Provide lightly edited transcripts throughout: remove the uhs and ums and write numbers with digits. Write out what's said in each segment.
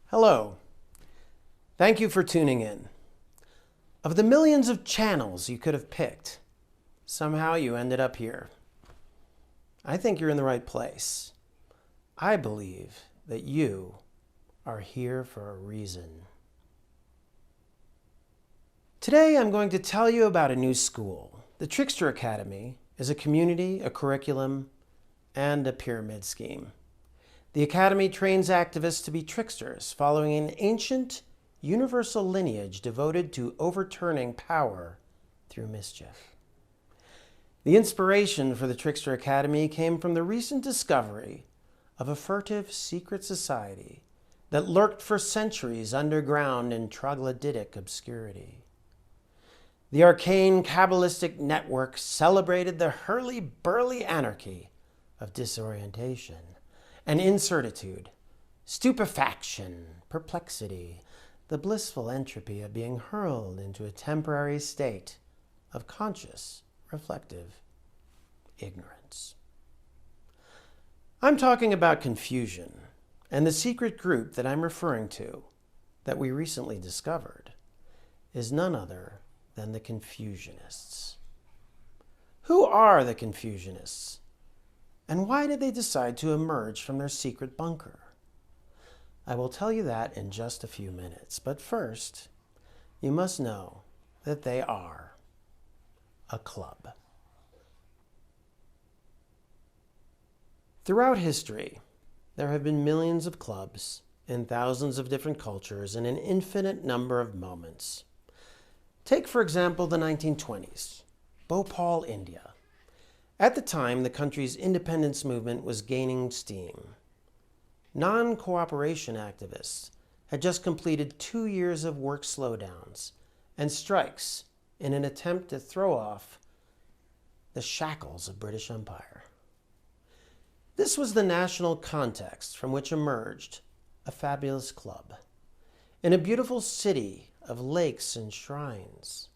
Hello. Thank you for tuning in. Of the millions of channels you could have picked, somehow you ended up here. I think you're in the right place. I believe that you are here for a reason. Today I'm going to tell you about a new school. The Trickster Academy is a community, a curriculum, and a pyramid scheme. The Academy trains activists to be tricksters, following an ancient, universal lineage devoted to overturning power through mischief. The inspiration for the Trickster Academy came from the recent discovery of a furtive secret society that lurked for centuries underground in troglodytic obscurity. The arcane Kabbalistic network celebrated the hurly-burly anarchy of disorientation and incertitude, stupefaction, perplexity, the blissful entropy of being hurled into a temporary state of conscious, reflective ignorance. I'm talking about confusion, and the secret group that I'm referring to, that we recently discovered, is none other than the Confusionists. Who are the Confusionists? And why did they decide to emerge from their secret bunker? I will tell you that in just a few minutes, but first, you must know that they are a club. Throughout history, there have been millions of clubs in thousands of different cultures in an infinite number of moments. Take, for example, the 1920s, Bhopal, India. At the time, the country's independence movement was gaining steam. Non-cooperation activists had just completed 2 years of work slowdowns and strikes in an attempt to throw off the shackles of British Empire. This was the national context from which emerged a fabulous club in a beautiful city of lakes and shrines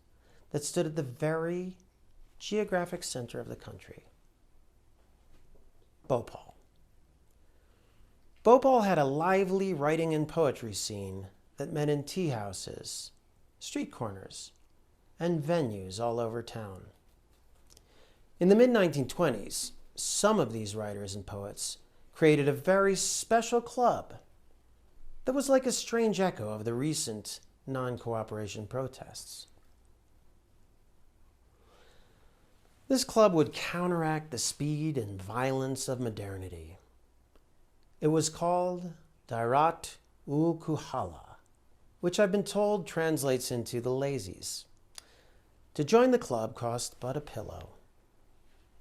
that stood at the very geographic center of the country. Bhopal. Bhopal had a lively writing and poetry scene that met in tea houses, street corners, and venues all over town. In the mid-1920s, some of these writers and poets created a very special club that was like a strange echo of the recent non-cooperation protests. This club would counteract the speed and violence of modernity. It was called Darat ul Kuhala, which I've been told translates into the lazies. To join the club cost but a pillow,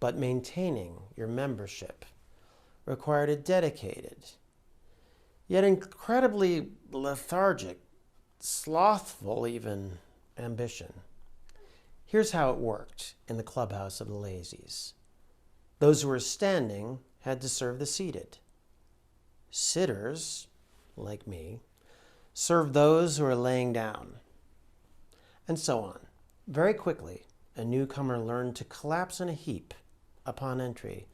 but maintaining your membership required a dedicated, yet incredibly lethargic, slothful even, ambition. Here's how it worked in the clubhouse of the lazies. Those who were standing had to serve the seated. Sitters, like me, served those who were laying down, and so on. Very quickly, a newcomer learned to collapse in a heap upon entry,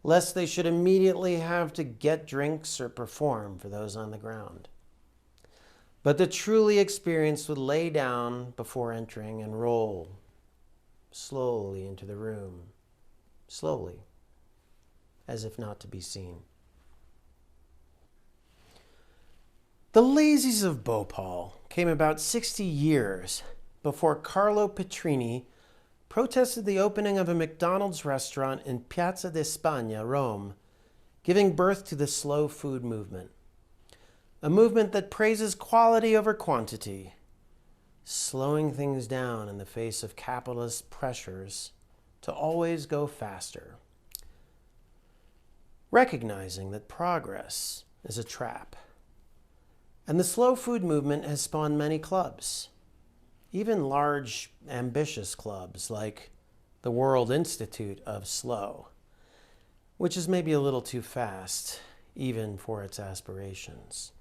lest they should immediately have to get drinks or perform for those on the ground. But the truly experienced would lay down before entering and roll slowly into the room, slowly, as if not to be seen. The lazies of Bhopal came about 60 years before Carlo Petrini protested the opening of a McDonald's restaurant in Piazza di Spagna, Rome, giving birth to the slow food movement. A movement that praises quality over quantity, slowing things down in the face of capitalist pressures to always go faster. Recognizing that progress is a trap. And the slow food movement has spawned many clubs, even large, ambitious clubs like the World Institute of Slow, which is maybe a little too fast, even for its aspirations.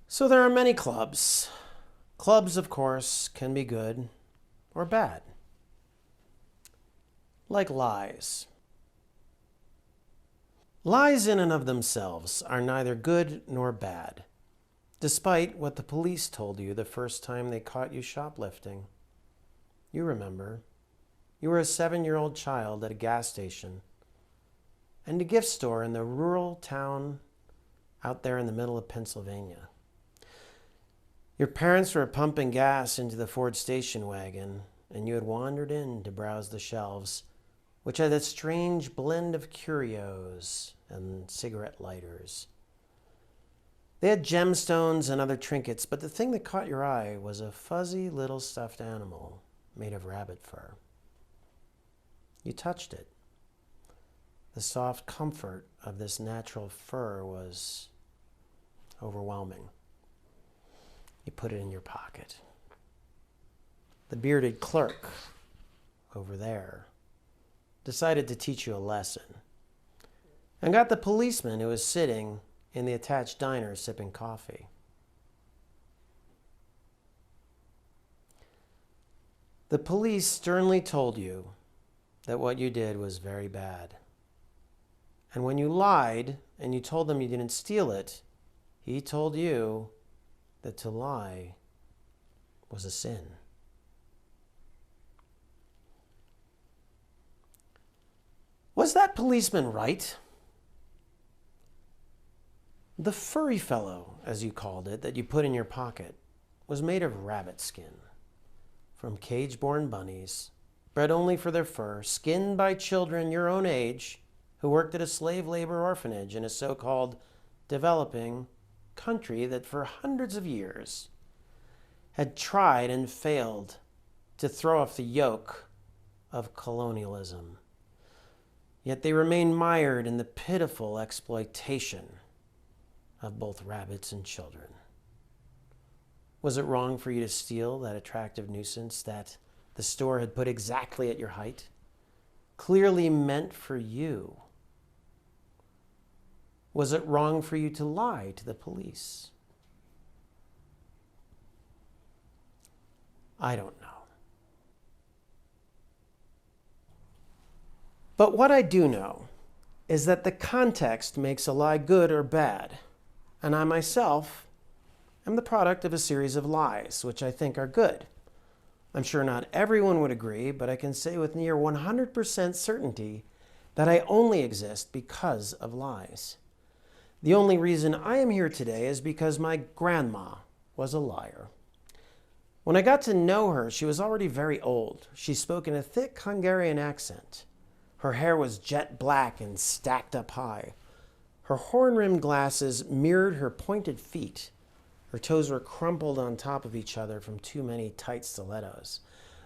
So there are many clubs. Clubs, of course, can be good or bad. Like lies. Lies in and of themselves are neither good nor bad, despite what the police told you the first time they caught you shoplifting. You remember, you were a 7-year-old child at a gas station and a gift store in the rural town out there in the middle of Pennsylvania. Your parents were pumping gas into the Ford station wagon, and you had wandered in to browse the shelves, which had a strange blend of curios and cigarette lighters. They had gemstones and other trinkets, but the thing that caught your eye was a fuzzy little stuffed animal made of rabbit fur. You touched it. The soft comfort of this natural fur was overwhelming. You put it in your pocket. The bearded clerk over there decided to teach you a lesson and got the policeman who was sitting in the attached diner sipping coffee. The police sternly told you that what you did was very bad. And when you lied and you told them you didn't steal it, he told you that to lie was a sin. Was that policeman right? The furry fellow, as you called it, that you put in your pocket, was made of rabbit skin, from cage-born bunnies, bred only for their fur, skinned by children your own age, who worked at a slave labor orphanage in a so-called developing country that for hundreds of years had tried and failed to throw off the yoke of colonialism. Yet they remain mired in the pitiful exploitation of both rabbits and children. Was it wrong for you to steal that attractive nuisance that the store had put exactly at your height, clearly meant for you? Was it wrong for you to lie to the police? I don't know. But what I do know is that the context makes a lie good or bad, and I myself am the product of a series of lies, which I think are good. I'm sure not everyone would agree, but I can say with near 100% certainty that I only exist because of lies. The only reason I am here today is because my grandma was a liar. When I got to know her, she was already very old. She spoke in a thick Hungarian accent. Her hair was jet black and stacked up high. Her horn-rimmed glasses mirrored her pointed feet. Her toes were crumpled on top of each other from too many tight stilettos.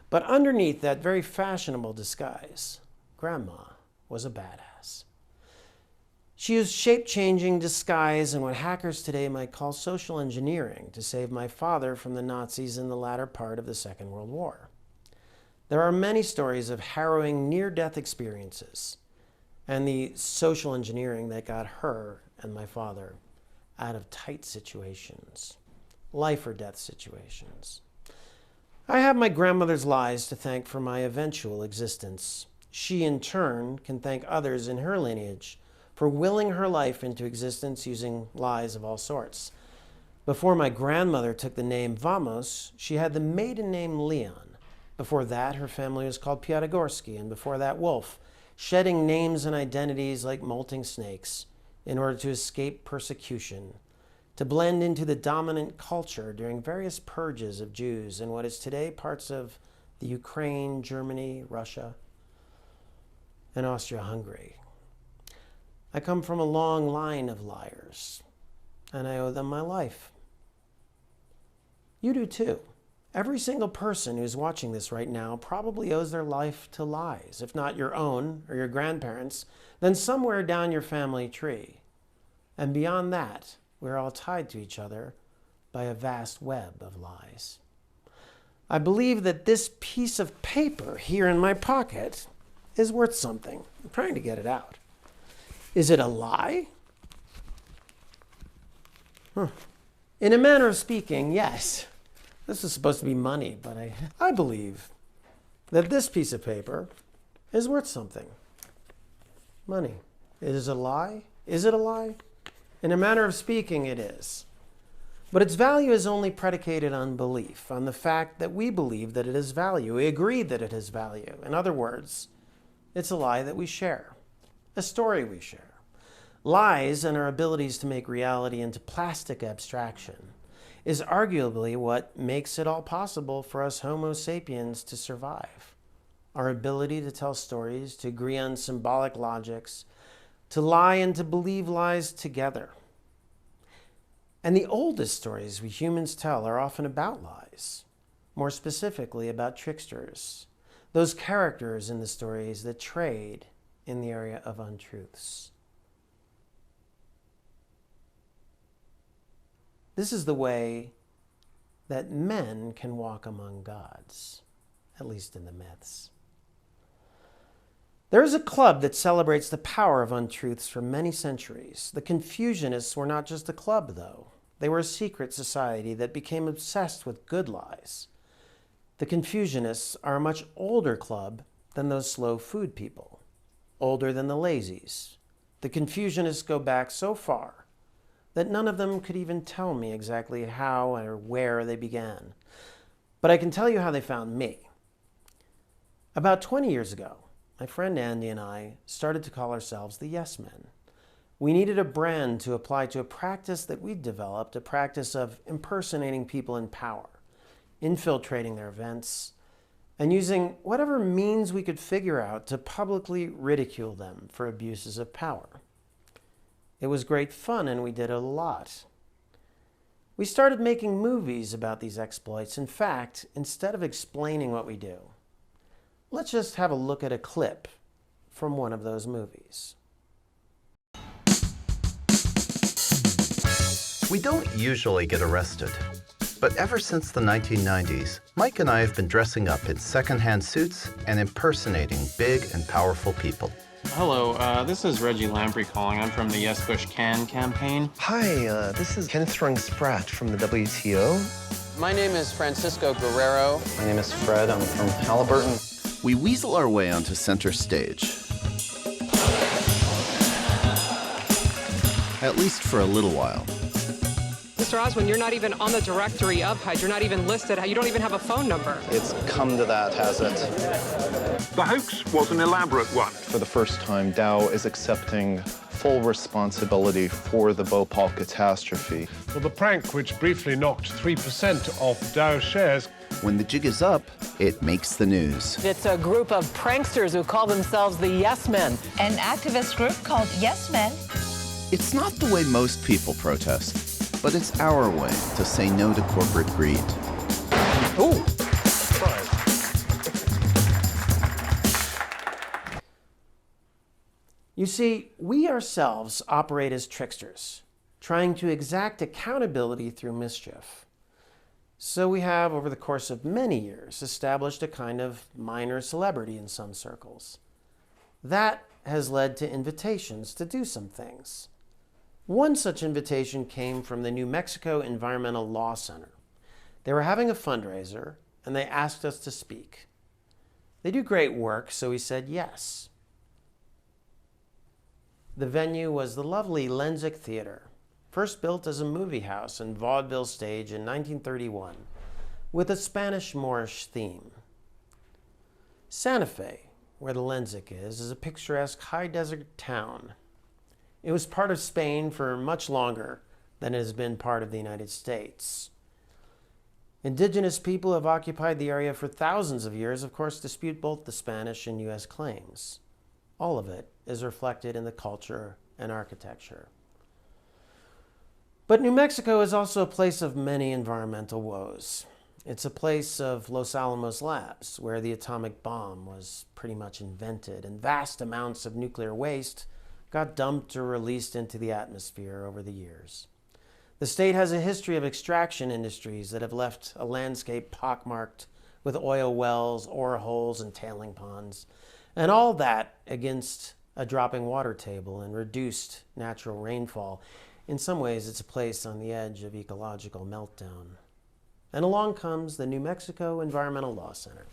But underneath that very fashionable disguise, Grandma was a badass. She used shape-changing disguise and what hackers today might call social engineering to save my father from the Nazis in the latter part of the Second World War. There are many stories of harrowing near-death experiences and the social engineering that got her and my father out of tight situations, life or death situations. I have my grandmother's lies to thank for my eventual existence. She, in turn, can thank others in her lineage for willing her life into existence using lies of all sorts. Before my grandmother took the name Vamos, she had the maiden name Leon. Before that, her family was called Piatigorsky, and before that, Wolf, shedding names and identities like molting snakes in order to escape persecution, to blend into the dominant culture during various purges of Jews in what is today parts of the Ukraine, Germany, Russia, and Austria-Hungary. I come from a long line of liars, and I owe them my life. You do too. Every single person who's watching this right now probably owes their life to lies. If not your own or your grandparents', then somewhere down your family tree. And beyond that, we're all tied to each other by a vast web of lies. I believe that this piece of paper here in my pocket is worth something. I'm trying to get it out. Is it a lie? In a manner of speaking, yes. This is supposed to be money, but I believe that this piece of paper is worth something. Money. It is a lie? Is it a lie? In a manner of speaking, it is. But its value is only predicated on belief, on the fact that we believe that it has value. We agree that it has value. In other words, it's a lie that we share, a story we share. Lies and our abilities to make reality into plastic abstraction is arguably what makes it all possible for us Homo sapiens to survive. Our ability to tell stories, to agree on symbolic logics, to lie and to believe lies together. And the oldest stories we humans tell are often about lies, more specifically about tricksters, those characters in the stories that trade in the area of untruths. This is the way that men can walk among gods, at least in the myths. There is a club that celebrates the power of untruths for many centuries. The Confusionists were not just a club, though. They were a secret society that became obsessed with good lies. The Confusionists are a much older club than those slow food people, older than the lazies. The Confusionists go back so far that none of them could even tell me exactly how or where they began. But I can tell you how they found me. About 20 years ago, my friend Andy and I started to call ourselves the Yes Men. We needed a brand to apply to a practice that we'd developed, a practice of impersonating people in power, infiltrating their events, and using whatever means we could figure out to publicly ridicule them for abuses of power. It was great fun, and we did it a lot. We started making movies about these exploits. In fact, instead of explaining what we do, let's just have a look at a clip from one of those movies. We don't usually get arrested, but ever since the 1990s, Mike and I have been dressing up in secondhand suits and impersonating big and powerful people. Hello, this is Reggie Lamprey calling. I'm from the Yes Bush Can campaign. Hi, this is Kenneth Sprung-Spratt from the WTO. My name is Francisco Guerrero. My name is Fred. I'm from Halliburton. We weasel our way onto center stage. At least for a little while. Mr. Oswin, you're not even on the directory of HUD. You're not even listed. You don't even have a phone number. It's come to that, has it? The hoax was an elaborate one. For the first time, Dow is accepting full responsibility for the Bhopal catastrophe. Well, the prank which briefly knocked 3% off Dow shares. When the jig is up, it makes the news. It's a group of pranksters who call themselves the Yes Men. An activist group called Yes Men. It's not the way most people protest, but it's our way to say no to corporate greed. Ooh! You see, we ourselves operate as tricksters, trying to exact accountability through mischief. So we have, over the course of many years, established a kind of minor celebrity in some circles. That has led to invitations to do some things. One such invitation came from the New Mexico Environmental Law Center. They were having a fundraiser, and they asked us to speak. They do great work, so we said yes. The venue was the lovely Lenzik Theater, first built as a movie house and vaudeville stage in 1931, with a Spanish Moorish theme. Santa Fe, where the Lenzik is a picturesque high desert town. It was part of Spain for much longer than it has been part of the United States. Indigenous people have occupied the area for thousands of years, of course, dispute both the Spanish and U.S. claims. All of it is reflected in the culture and architecture. But New Mexico is also a place of many environmental woes. It's a place of Los Alamos Labs, where the atomic bomb was pretty much invented, and vast amounts of nuclear waste got dumped or released into the atmosphere over the years. The state has a history of extraction industries that have left a landscape pockmarked with oil wells, ore holes, and tailing ponds, and all that against a dropping water table and reduced natural rainfall. In some ways, it's a place on the edge of ecological meltdown. And along comes the New Mexico Environmental Law Center,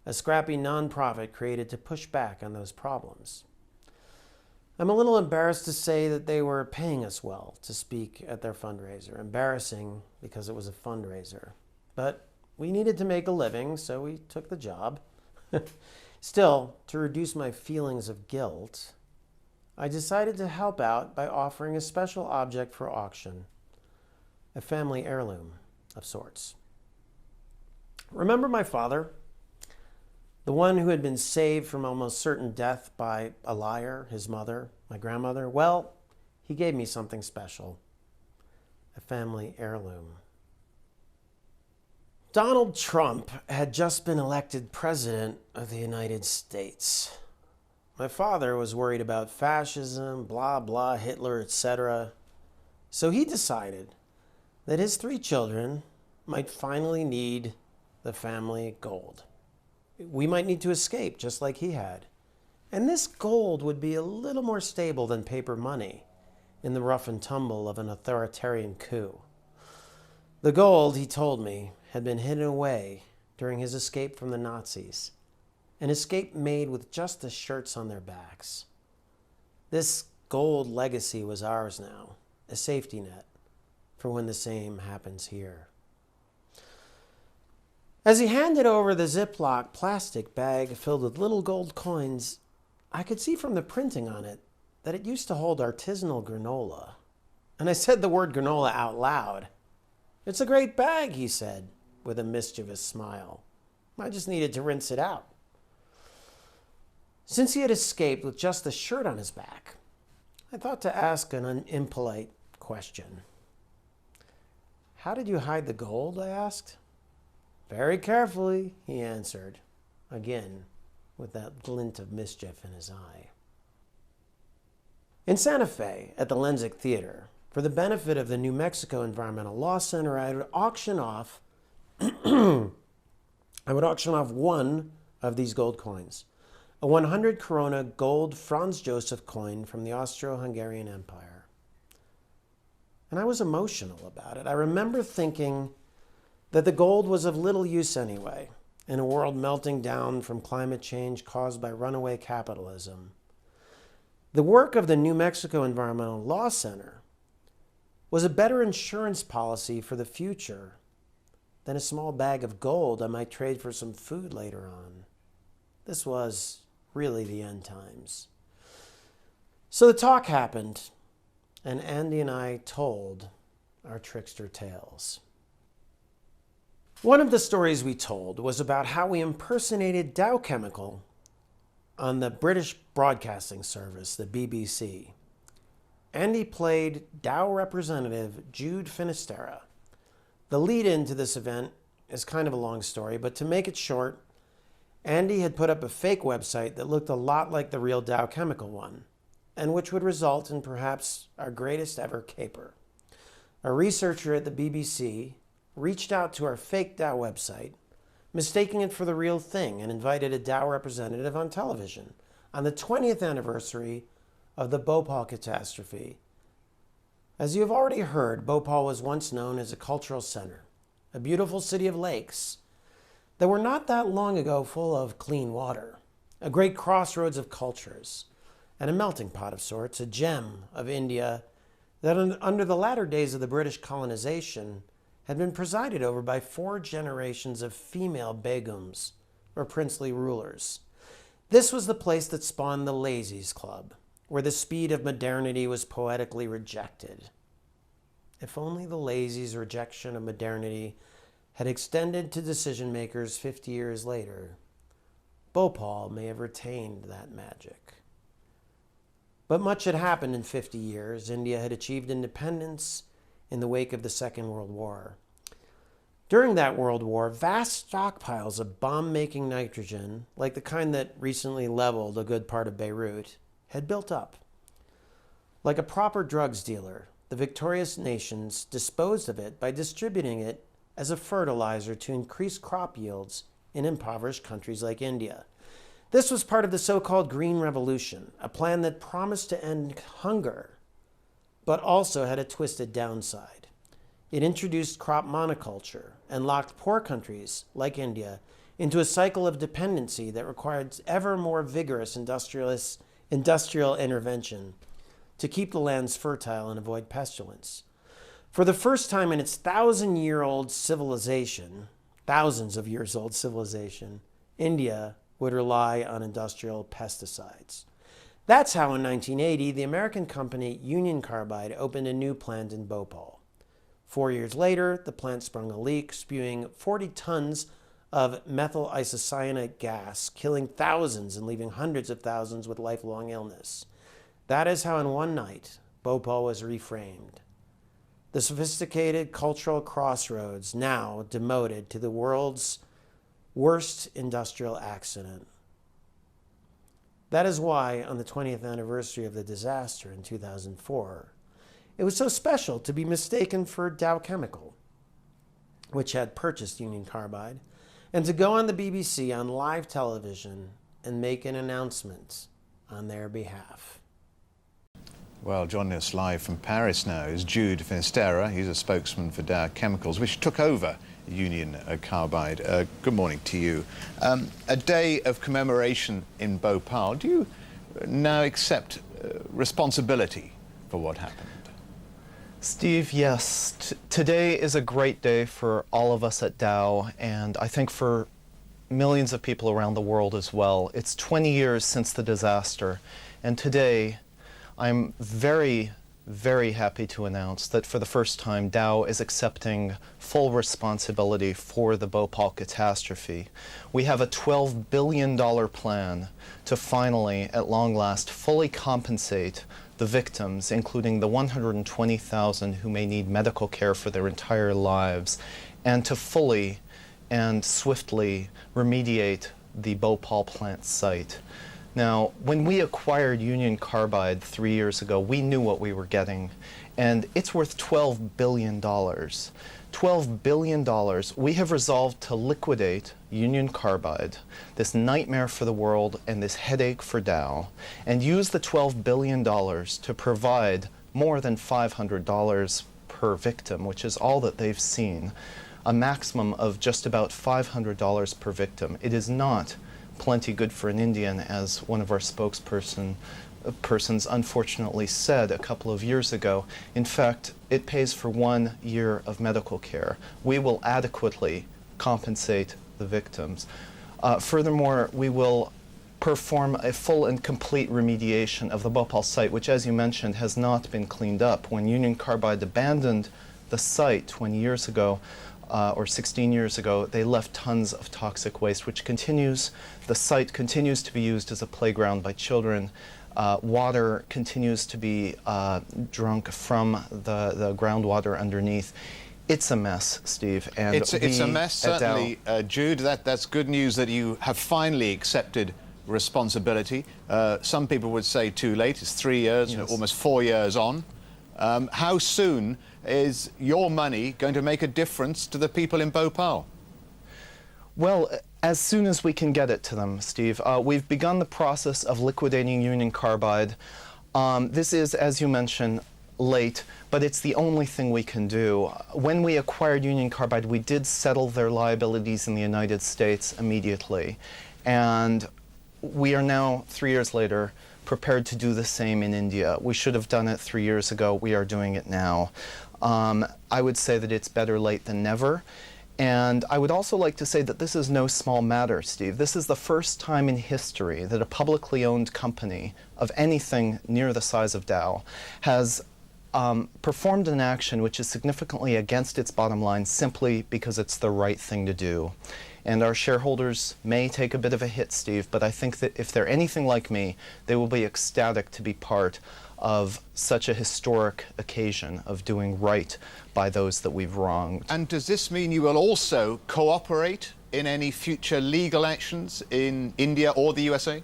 a scrappy nonprofit created to push back on those problems. I'm a little embarrassed to say that they were paying us well to speak at their fundraiser. Embarrassing because it was a fundraiser. But we needed to make a living, so we took the job. Still, to reduce my feelings of guilt, I decided to help out by offering a special object for auction, a family heirloom of sorts. Remember my father? The one who had been saved from almost certain death by a liar, his mother, my grandmother? Well, he gave me something special, a family heirloom. Donald Trump had just been elected president of the United States. My father was worried about fascism, blah, blah, Hitler, etc. So he decided that his 3 children might finally need the family gold. We might need to escape just like he had. And this gold would be a little more stable than paper money in the rough and tumble of an authoritarian coup. The gold, he told me, had been hidden away during his escape from the Nazis, an escape made with just the shirts on their backs. This gold legacy was ours now, a safety net for when the same happens here. As he handed over the Ziploc plastic bag filled with little gold coins, I could see from the printing on it that it used to hold artisanal granola. And I said the word granola out loud. "It's a great bag," he said, with a mischievous smile. I just needed to rinse it out. Since he had escaped with just the shirt on his back, I thought to ask an impolite question. "How did you hide the gold?" I asked. "Very carefully," he answered, again with that glint of mischief in his eye. In Santa Fe, at the Lensic Theater, for the benefit of the New Mexico Environmental Law Center, I would auction off one of these gold coins, a 100 krona gold Franz Joseph coin from the Austro-Hungarian Empire. And I was emotional about it. I remember thinking that the gold was of little use anyway, in a world melting down from climate change caused by runaway capitalism. The work of the New Mexico Environmental Law Center was a better insurance policy for the future than a small bag of gold I might trade for some food later on. This was really the end times. So the talk happened, and Andy and I told our trickster tales. One of the stories we told was about how we impersonated Dow Chemical on the British Broadcasting Service, the BBC. Andy played Dow representative Jude Finisterra. The lead-in to this event is kind of a long story, but to make it short, Andy had put up a fake website that looked a lot like the real Dow Chemical one, and which would result in perhaps our greatest ever caper. A researcher at the BBC reached out to our fake Dow website, mistaking it for the real thing, and invited a Dow representative on television on the 20th anniversary of the Bhopal catastrophe. As you have already heard, Bhopal was once known as a cultural center, a beautiful city of lakes that were not that long ago full of clean water, a great crossroads of cultures, and a melting pot of sorts, a gem of India that under the latter days of the British colonization had been presided over by 4 generations of female begums, or princely rulers. This was the place that spawned the Lazies Club, where the speed of modernity was poetically rejected. If only the Lazies' rejection of modernity had extended to decision makers 50 years later, Bhopal may have retained that magic. But much had happened in 50 years. India had achieved independence in the wake of the Second World War. During that World War, vast stockpiles of bomb-making nitrogen, like the kind that recently leveled a good part of Beirut, had built up. Like a proper drugs dealer, the victorious nations disposed of it by distributing it as a fertilizer to increase crop yields in impoverished countries like India. This was part of the so-called Green Revolution, a plan that promised to end hunger, but also had a twisted downside. It introduced crop monoculture and locked poor countries like India into a cycle of dependency that required ever more vigorous industrialist industrial intervention to keep the lands fertile and avoid pestilence. For the first time in its thousand-year-old civilization, thousands of years old civilization, India would rely on industrial pesticides. That's how in 1980, the American company Union Carbide opened a new plant in Bhopal. 4 years later, the plant sprung a leak, spewing 40 tons of methyl isocyanate gas, killing thousands and leaving hundreds of thousands with lifelong illness. That is how in one night, Bhopal was reframed. The sophisticated cultural crossroads now demoted to the world's worst industrial accident. That is why, on the 20th anniversary of the disaster in 2004, it was so special to be mistaken for Dow Chemical, which had purchased Union Carbide, and to go on the BBC on live television and make an announcement on their behalf. Well, joining us live from Paris now is Jude Finisterra. He's a spokesman for Dow Chemicals, which took over Union Carbide. Good morning to you. A day of commemoration in Bhopal. Do you now accept responsibility for what happened? Steve, yes. Today is a great day for all of us at Dow, and I think for millions of people around the world as well. It's 20 years since the disaster, and today I'm very, very happy to announce that for the first time, Dow is accepting full responsibility for the Bhopal catastrophe. We have a $12 billion plan to finally, at long last, fully compensate the victims, including the 120,000 who may need medical care for their entire lives, and to fully and swiftly remediate the Bhopal plant site. Now, when we acquired Union Carbide 3 years ago, we knew what we were getting, and it's worth $12 billion. $12 billion. We have resolved to liquidate Union Carbide, this nightmare for the world and this headache for Dow, and use the $12 billion to provide more than $500 per victim, which is all that they've seen, a maximum of just about $500 per victim. It is not plenty good for an Indian, as one of our spokespersons unfortunately said a couple of years ago. In fact, it pays for 1 year of medical care. We will adequately compensate the victims. Furthermore, we will perform a full and complete remediation of the Bhopal site, which, as you mentioned, has not been cleaned up. When Union Carbide abandoned the site 20 years ago, or 16 years ago, they left tons of toxic waste, which the site continues to be used as a playground by children. Water continues to be drunk from the groundwater underneath. It's a mess, Steve. And it's a mess, certainly. Jude, that's good news that you have finally accepted responsibility. Some people would say too late. It's 3 years, yes. Almost 4 years on. How soon is your money going to make a difference to the people in Bhopal? Well, as soon as we can get it to them, Steve. We've begun the process of liquidating Union Carbide. This is, as you mentioned, late, but it's the only thing we can do. When we acquired Union Carbide, we did settle their liabilities in the United States immediately. And we are now, 3 years later, prepared to do the same in India. We should have done it 3 years ago. We are doing it now. I would say that it's better late than never. And I would also like to say that this is no small matter, Steve. This is the first time in history that a publicly owned company of anything near the size of Dow has performed an action which is significantly against its bottom line simply because it's the right thing to do. And our shareholders may take a bit of a hit, Steve, but I think that if they're anything like me, they will be ecstatic to be part of such a historic occasion of doing right by those that we've wronged. And does this mean you will also cooperate in any future legal actions in India or the USA?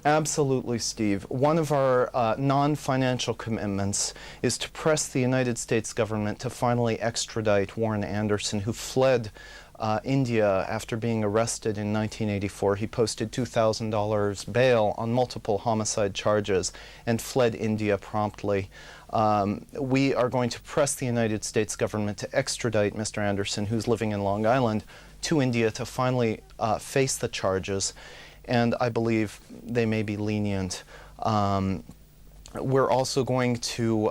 Absolutely, Steve. One of our non-financial commitments is to press the United States government to finally extradite Warren Anderson, who fled India after being arrested in 1984. He posted $2,000 bail on multiple homicide charges and fled India promptly. We are going to press the United States government to extradite Mr. Anderson, who's living in Long Island, to India to finally face the charges. And I believe they may be lenient. We're also going to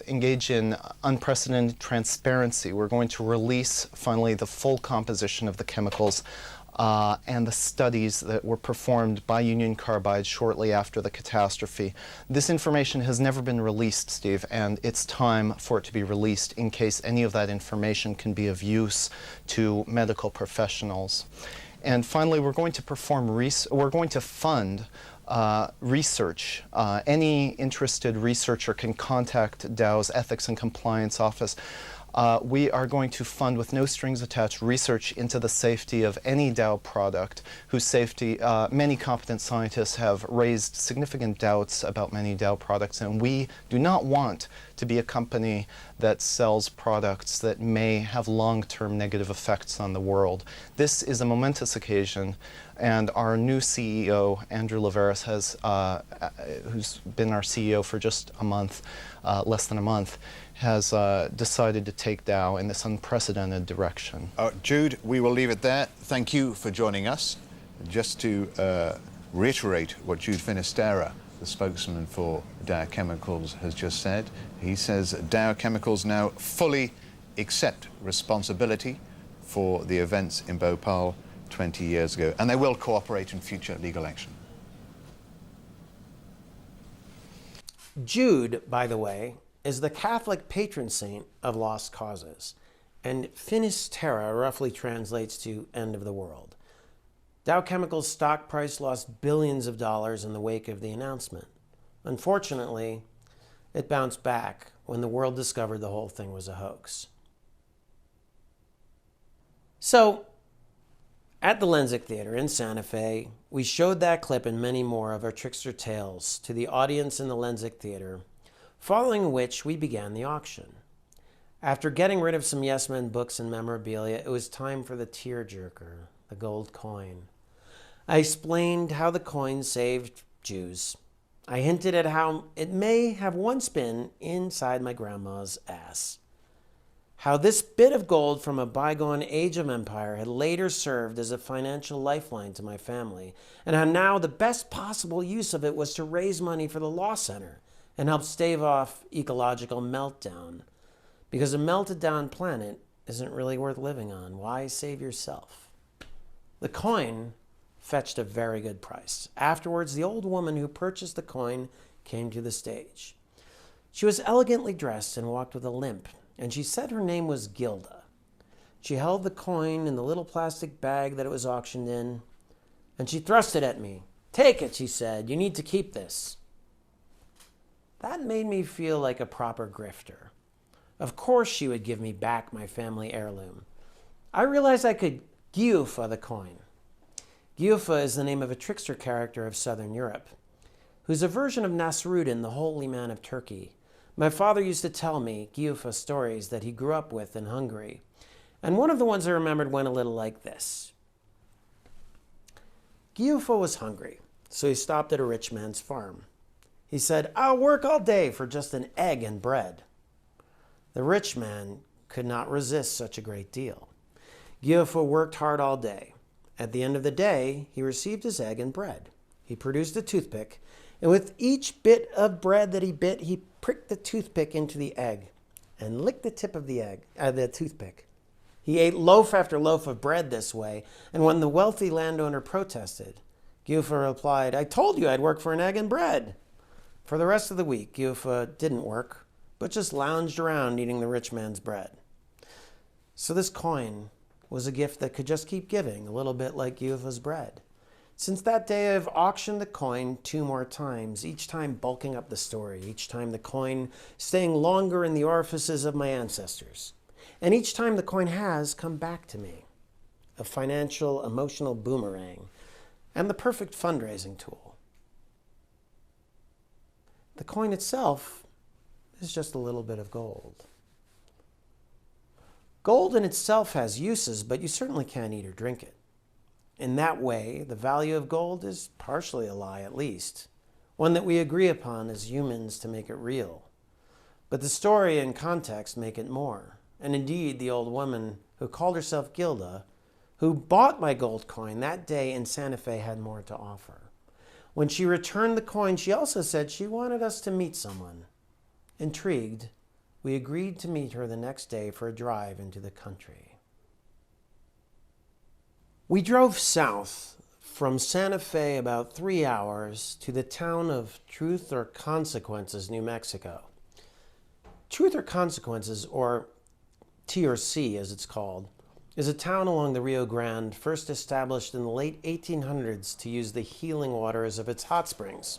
engage in unprecedented transparency. We're going to release, finally, the full composition of the chemicals and the studies that were performed by Union Carbide shortly after the catastrophe. This information has never been released, Steve, and it's time for it to be released in case any of that information can be of use to medical professionals. And finally, we're going to fund research. Any interested researcher can contact Dow's Ethics and Compliance Office. We are going to fund, with no strings attached, research into the safety of any Dow product whose safety, many competent scientists have raised significant doubts about many Dow products, and we do not want to be a company that sells products that may have long-term negative effects on the world. This is a momentous occasion, and our new CEO, Andrew Laveris, who's been our CEO for just a month, less than a month, has decided to take Dow in this unprecedented direction. Jude, we will leave it there. Thank you for joining us. Just to reiterate what Jude Finisterra, the spokesman for Dow Chemicals, has just said. He says Dow Chemicals now fully accept responsibility for the events in Bhopal 20 years ago, and they will cooperate in future legal action. Jude, by the way, is the Catholic patron saint of lost causes, and Finisterra roughly translates to end of the world. Dow Chemicals' stock price lost billions of dollars in the wake of the announcement. Unfortunately, it bounced back when the world discovered the whole thing was a hoax. So, at the Lensic Theater in Santa Fe, we showed that clip and many more of our Trickster tales to the audience in the Lensic Theater, following which we began the auction. After getting rid of some Yes Men books and memorabilia, it was time for the tearjerker, the gold coin. I explained how the coin saved Jews. I hinted at how it may have once been inside my grandma's ass. How this bit of gold from a bygone age of empire had later served as a financial lifeline to my family, and how now the best possible use of it was to raise money for the Law Center and help stave off ecological meltdown. Because a melted down planet isn't really worth living on. Why save yourself? The coin fetched a very good price. Afterwards, the old woman who purchased the coin came to the stage. She was elegantly dressed and walked with a limp, and she said her name was Gilda. She held the coin in the little plastic bag that it was auctioned in, and she thrust it at me. "Take it," she said. "You need to keep this." That made me feel like a proper grifter. Of course she would give me back my family heirloom. I realized I could Giufa the coin. Giufa is the name of a trickster character of Southern Europe, who's a version of Nasruddin, the holy man of Turkey. My father used to tell me Giufa stories that he grew up with in Hungary, and one of the ones I remembered went a little like this. Giufa was hungry, so he stopped at a rich man's farm. He said, "I'll work all day for just an egg and bread." The rich man could not resist such a great deal. Giufa worked hard all day. At the end of the day, he received his egg and bread. He produced a toothpick, and with each bit of bread that he bit, he pricked the toothpick into the egg and licked the tip of the toothpick. He ate loaf after loaf of bread this way, and when the wealthy landowner protested, Giufa replied, "I told you I'd work for an egg and bread." For the rest of the week, Giufa didn't work, but just lounged around eating the rich man's bread. So this coin was a gift that could just keep giving, a little bit like Giufa's bread. Since that day, I've auctioned the coin 2 more times, each time bulking up the story, each time the coin staying longer in the orifices of my ancestors. And each time the coin has come back to me, a financial, emotional boomerang, and the perfect fundraising tool. The coin itself is just a little bit of gold. Gold in itself has uses, but you certainly can't eat or drink it. In that way, the value of gold is partially a lie, at least, one that we agree upon as humans to make it real. But the story and context make it more. And indeed, the old woman who called herself Gilda, who bought my gold coin that day in Santa Fe, had more to offer. When she returned the coin, she also said she wanted us to meet someone. Intrigued, we agreed to meet her the next day for a drive into the country. We drove south from Santa Fe about 3 hours to the town of Truth or Consequences, New Mexico. Truth or Consequences, or TRC as it's called, is a town along the Rio Grande first established in the late 1800s to use the healing waters of its hot springs.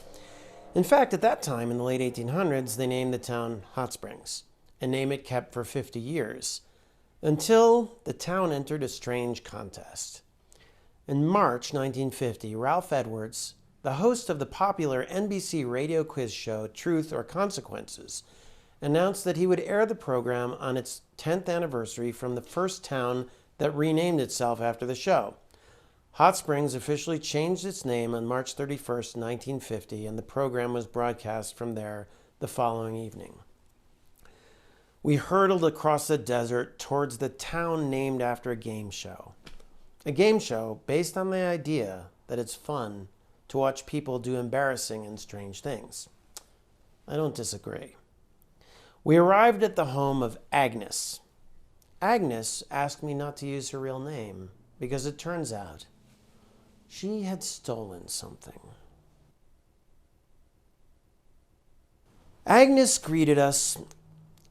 In fact, at that time, in the late 1800s, they named the town Hot Springs, a name it kept for 50 years, until the town entered a strange contest. In March 1950, Ralph Edwards, the host of the popular NBC radio quiz show Truth or Consequences, announced that he would air the program on its 10th anniversary from the first town that renamed itself after the show. Hot Springs officially changed its name on March 31st, 1950, and the program was broadcast from there the following evening. We hurtled across the desert towards the town named after a game show. A game show based on the idea that it's fun to watch people do embarrassing and strange things. I don't disagree. We arrived at the home of Agnes. Agnes asked me not to use her real name because it turns out she had stolen something. Agnes greeted us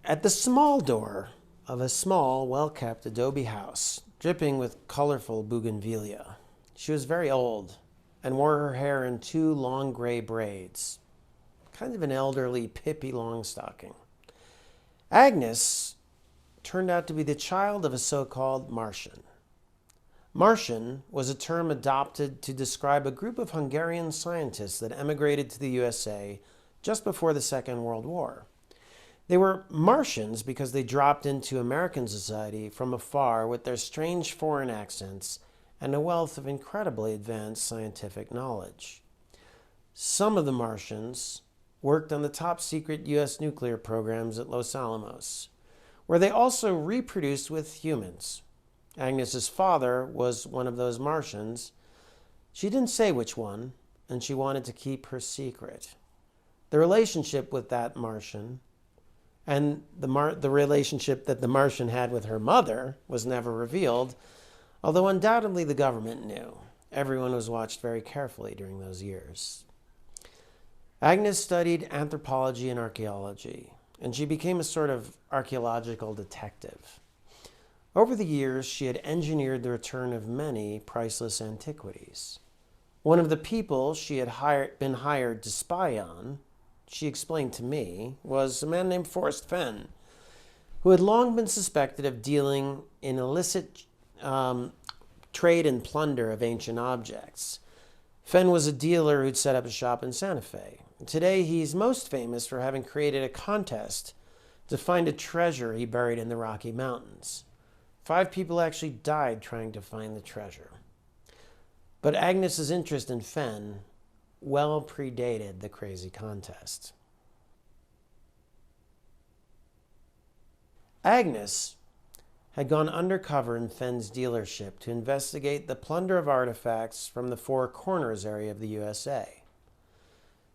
at the small door of a small, well-kept adobe house, dripping with colorful bougainvillea. She was very old and wore her hair in 2 long gray braids, kind of an elderly Pippi Longstocking. Agnes turned out to be the child of a so-called Martian. Martian was a term adopted to describe a group of Hungarian scientists that emigrated to the USA just before the Second World War. They were Martians because they dropped into American society from afar with their strange foreign accents and a wealth of incredibly advanced scientific knowledge. Some of the Martians worked on the top secret U.S. nuclear programs at Los Alamos, where they also reproduced with humans. Agnes's father was one of those Martians. She didn't say which one, and she wanted to keep her secret. The relationship with that Martian and the relationship that the Martian had with her mother was never revealed, although undoubtedly the government knew. Everyone was watched very carefully during those years. Agnes studied anthropology and archaeology, and she became a sort of archaeological detective. Over the years, she had engineered the return of many priceless antiquities. One of the people she had been hired to spy on, she explained to me, was a man named Forrest Fenn, who had long been suspected of dealing in illicit trade and plunder of ancient objects. Fenn was a dealer who'd set up a shop in Santa Fe. Today, he's most famous for having created a contest to find a treasure he buried in the Rocky Mountains. 5 people actually died trying to find the treasure. But Agnes's interest in Fenn well predated the crazy contest. Agnes had gone undercover in Fenn's dealership to investigate the plunder of artifacts from the Four Corners area of the USA.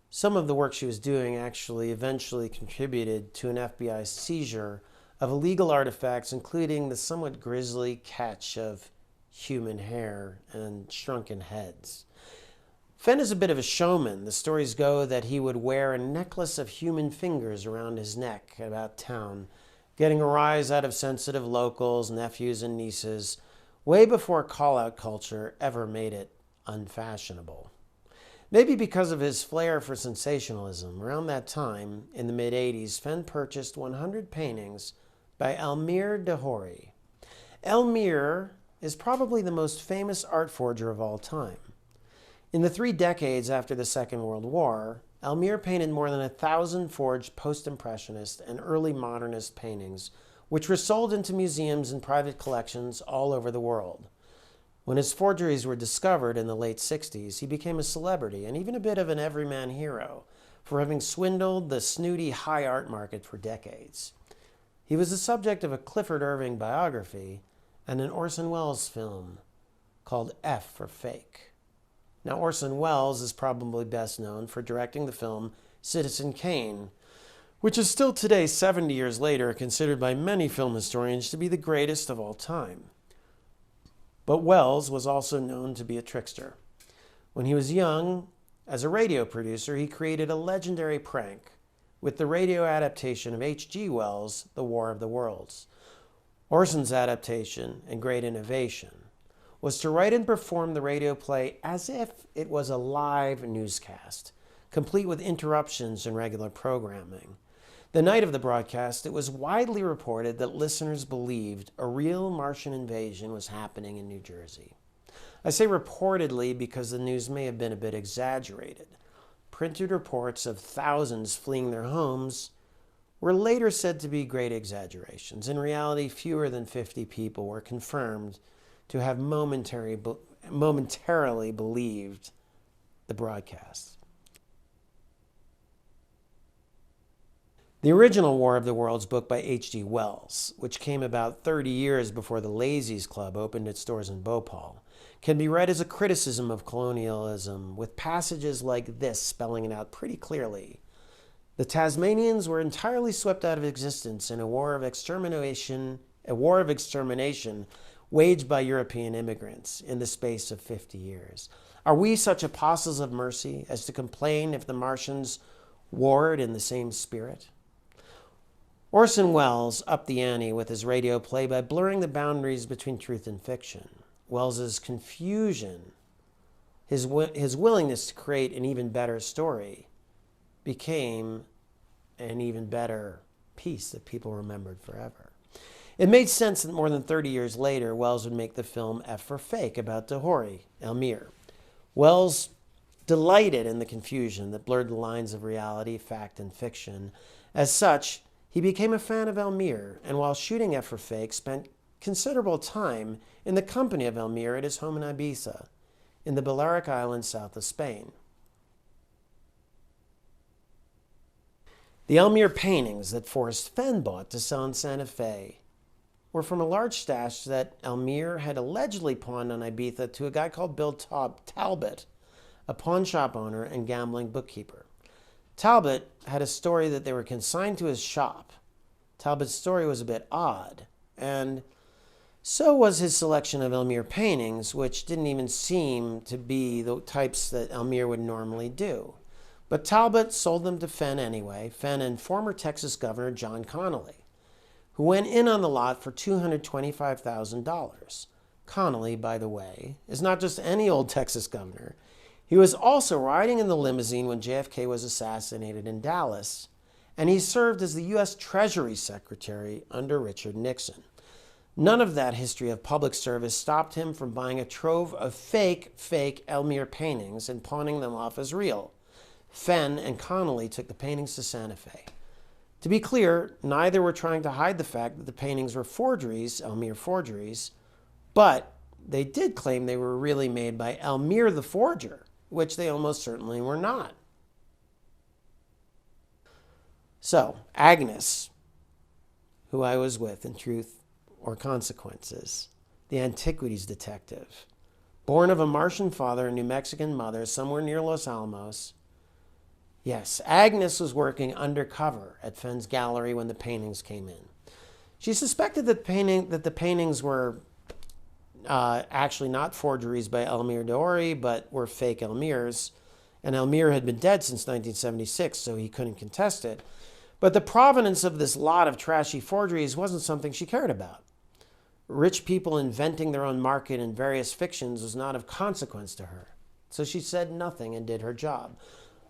Some of the work she was doing actually eventually contributed to an FBI seizure of illegal artifacts, including the somewhat grisly catch of human hair and shrunken heads. Fenn is a bit of a showman. The stories go that he would wear a necklace of human fingers around his neck about town, getting a rise out of sensitive locals, nephews, and nieces, way before call-out culture ever made it unfashionable. Maybe because of his flair for sensationalism, around that time, in the mid-'80s, Fenn purchased 100 paintings by Elmire de Hory. Elmire is probably the most famous art forger of all time. In the 3 decades after the Second World War, Elmire painted more than 1,000 forged post-impressionist and early modernist paintings, which were sold into museums and private collections all over the world. When his forgeries were discovered in the late 60s, he became a celebrity and even a bit of an everyman hero for having swindled the snooty high art market for decades. He was the subject of a Clifford Irving biography and an Orson Welles film called F for Fake. Now, Orson Welles is probably best known for directing the film Citizen Kane, which is still today, 70 years later, considered by many film historians to be the greatest of all time. But Welles was also known to be a trickster. When he was young, as a radio producer, he created a legendary prank with the radio adaptation of H.G. Wells' The War of the Worlds. Orson's adaptation and great innovation was to write and perform the radio play as if it was a live newscast, complete with interruptions in regular programming. The night of the broadcast, it was widely reported that listeners believed a real Martian invasion was happening in New Jersey. I say reportedly because the news may have been a bit exaggerated. Printed reports of thousands fleeing their homes were later said to be great exaggerations. In reality, fewer than 50 people were confirmed to have momentarily believed the broadcast. The original War of the Worlds book by H.G. Wells, which came about 30 years before the Lazy's Club opened its doors in Bhopal, can be read as a criticism of colonialism, with passages like this spelling it out pretty clearly. The Tasmanians were entirely swept out of existence in a war of extermination waged by European immigrants in the space of 50 years. Are we such apostles of mercy as to complain if the Martians warred in the same spirit? Orson Welles upped the ante with his radio play by blurring the boundaries between truth and fiction. Wells's confusion, his willingness to create an even better story, became an even better piece that people remembered forever. It made sense that more than 30 years later, Welles would make the film F for Fake about Dahori, Elmire. Welles delighted in the confusion that blurred the lines of reality, fact, and fiction. As such, he became a fan of Elmire, and while shooting F for Fake, spent considerable time in the company of Elmire at his home in Ibiza, in the Balearic Islands south of Spain. The Elmire paintings that Forrest Fenn bought to sell in Santa Fe were from a large stash that Elmire had allegedly pawned on Ibiza to a guy called Bill Talbot, a pawn shop owner and gambling bookkeeper. Talbot had a story that they were consigned to his shop. Talbot's story was a bit odd, and so was his selection of Elmire paintings, which didn't even seem to be the types that Elmire would normally do. But Talbot sold them to Fenn anyway, Fenn and former Texas Governor John Connally, who went in on the lot for $225,000. Connally, by the way, is not just any old Texas governor. He was also riding in the limousine when JFK was assassinated in Dallas, and he served as the U.S. Treasury Secretary under Richard Nixon. None of that history of public service stopped him from buying a trove of fake Elmire paintings and pawning them off as real. Fenn and Connally took the paintings to Santa Fe. To be clear, neither were trying to hide the fact that the paintings were forgeries, Elmire forgeries, but they did claim they were really made by Elmire the forger, which they almost certainly were not. So, Agnes, who I was with in Truth or Consequences, the antiquities detective, born of a Martian father and New Mexican mother somewhere near Los Alamos. Yes, Agnes was working undercover at Fenn's gallery when the paintings came in. She suspected that the paintings were actually not forgeries by Elmire Dahori, but were fake Elmires. And Elmire had been dead since 1976, so he couldn't contest it. But the provenance of this lot of trashy forgeries wasn't something she cared about. Rich people inventing their own market in various fictions was not of consequence to her. So she said nothing and did her job.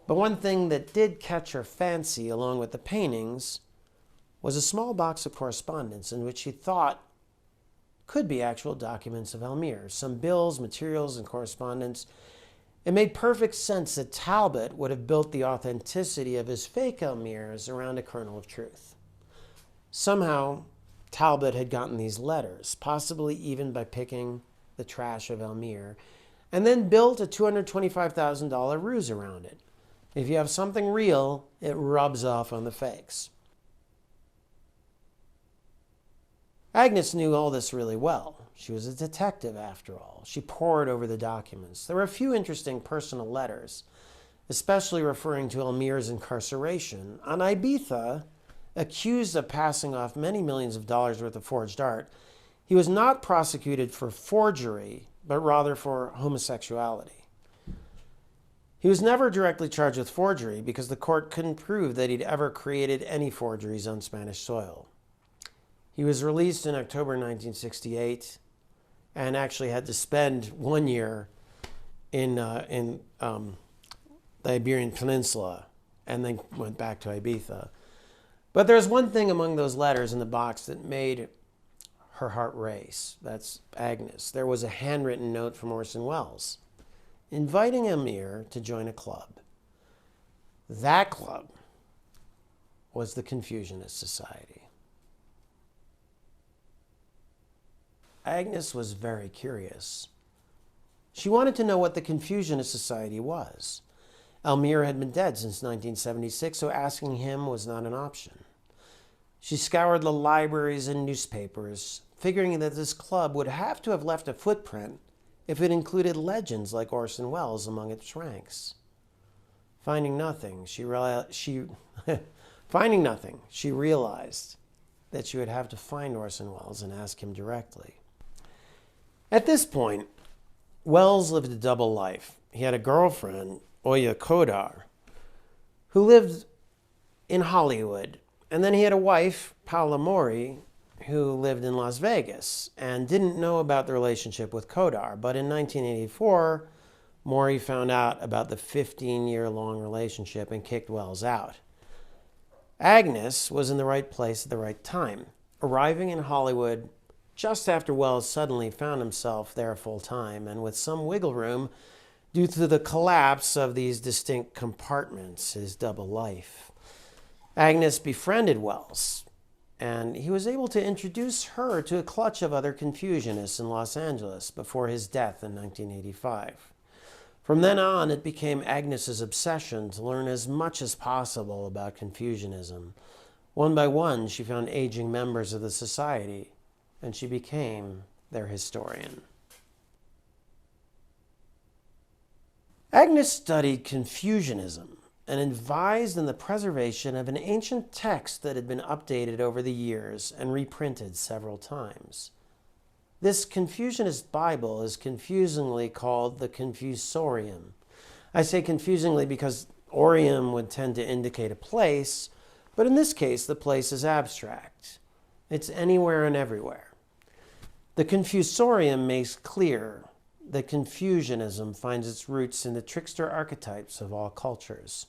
But one thing that did catch her fancy, along with the paintings, was a small box of correspondence in which she thought could be actual documents of Elmire, some bills, materials, and correspondence. It made perfect sense that Talbot would have built the authenticity of his fake Elmires around a kernel of truth. Somehow, Talbot had gotten these letters, possibly even by picking the trash of Elmire, and then built a $225,000 ruse around it. If you have something real, it rubs off on the fakes. Agnes knew all this really well. She was a detective, after all. She pored over the documents. There were a few interesting personal letters, especially referring to Elmir's incarceration. On Ibiza, accused of passing off many millions of dollars worth of forged art, he was not prosecuted for forgery, but rather for homosexuality. He was never directly charged with forgery because the court couldn't prove that he'd ever created any forgeries on Spanish soil. He was released in October 1968 and actually had to spend 1 year in the Iberian Peninsula and then went back to Ibiza. But there's one thing among those letters in the box that made her heart race. That's Agnes. There was a handwritten note from Orson Welles inviting Elmir to join a club. That club was the Confusionist Society. Agnes was very curious. She wanted to know what the Confusionist Society was. Elmir had been dead since 1976, so asking him was not an option. She scoured the libraries and newspapers, figuring that this club would have to have left a footprint if it included legends like Orson Welles among its ranks. Finding nothing, she realized that she would have to find Orson Welles and ask him directly. At this point, Welles lived a double life. He had a girlfriend, Oya Kodar, who lived in Hollywood, and then he had a wife, Paula Mori, who lived in Las Vegas and didn't know about the relationship with Kodar. But in 1984, Mori found out about the 15-year-long relationship and kicked Welles out. Agnes was in the right place at the right time, arriving in Hollywood just after Welles suddenly found himself there full-time and with some wiggle room due to the collapse of these distinct compartments, his double life. Agnes befriended Welles, and he was able to introduce her to a clutch of other Confusionists in Los Angeles before his death in 1985. From then on, it became Agnes's obsession to learn as much as possible about Confusionism. One by one, she found aging members of the society, and she became their historian. Agnes studied Confusionism and advised in the preservation of an ancient text that had been updated over the years and reprinted several times. This Confusionist Bible is confusingly called the Confusorium. I say confusingly because Orium would tend to indicate a place, but in this case the place is abstract. It's anywhere and everywhere. The Confusorium makes clear that Confusionism finds its roots in the trickster archetypes of all cultures.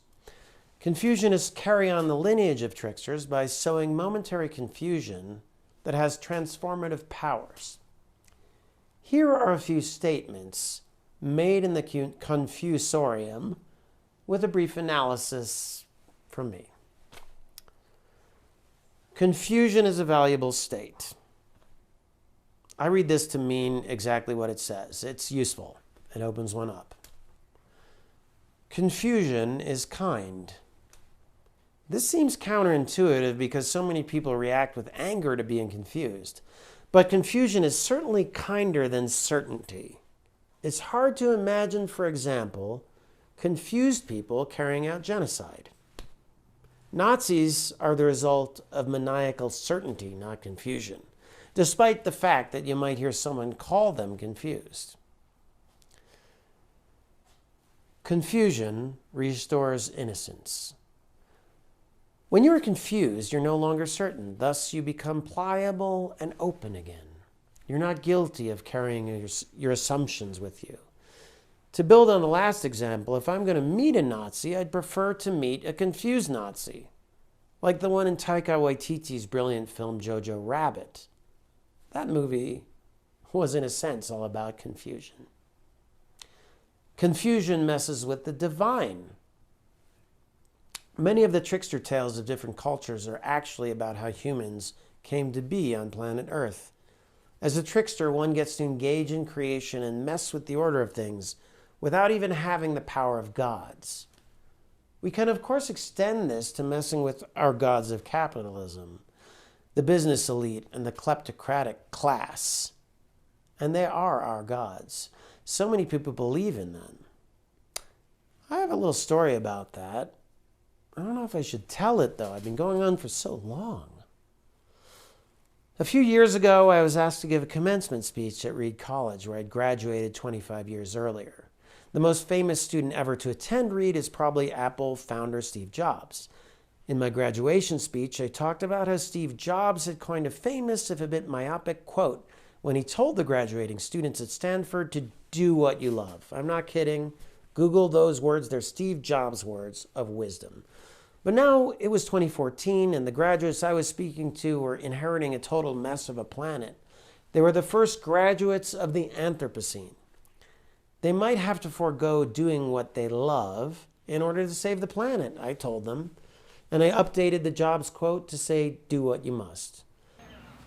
Confusionists carry on the lineage of tricksters by sowing momentary confusion that has transformative powers. Here are a few statements made in the Confusorium with a brief analysis from me. Confusion is a valuable state. I read this to mean exactly what it says. It's useful. It opens one up. Confusion is kind. This seems counterintuitive because so many people react with anger to being confused. But confusion is certainly kinder than certainty. It's hard to imagine, for example, confused people carrying out genocide. Nazis are the result of maniacal certainty, not confusion, despite the fact that you might hear someone call them confused. Confusion restores innocence. When you are confused, you're no longer certain. Thus, you become pliable and open again. You're not guilty of carrying your assumptions with you. To build on the last example, if I'm going to meet a Nazi, I'd prefer to meet a confused Nazi, like the one in Taika Waititi's brilliant film Jojo Rabbit. That movie was, in a sense, all about confusion. Confusion messes with the divine. Many of the trickster tales of different cultures are actually about how humans came to be on planet Earth. As a trickster, one gets to engage in creation and mess with the order of things without even having the power of gods. We can, of course, extend this to messing with our gods of capitalism, the business elite, and the kleptocratic class. and they are our gods. So many people believe in them. I have a little story about that. I don't know if I should tell it, though. I've been going on for so long. A few years ago, I was asked to give a commencement speech at Reed College, where I'd graduated 25 years earlier. The most famous student ever to attend Reed is probably Apple founder Steve Jobs. In my graduation speech, I talked about how Steve Jobs had coined a famous, if a bit myopic, quote when he told the graduating students at Stanford to do what you love. I'm not kidding. Google those words. They're Steve Jobs' words of wisdom. But now it was 2014, and the graduates I was speaking to were inheriting a total mess of a planet. They were the first graduates of the Anthropocene. They might have to forego doing what they love in order to save the planet, I told them. And I updated the Jobs quote to say, do what you must.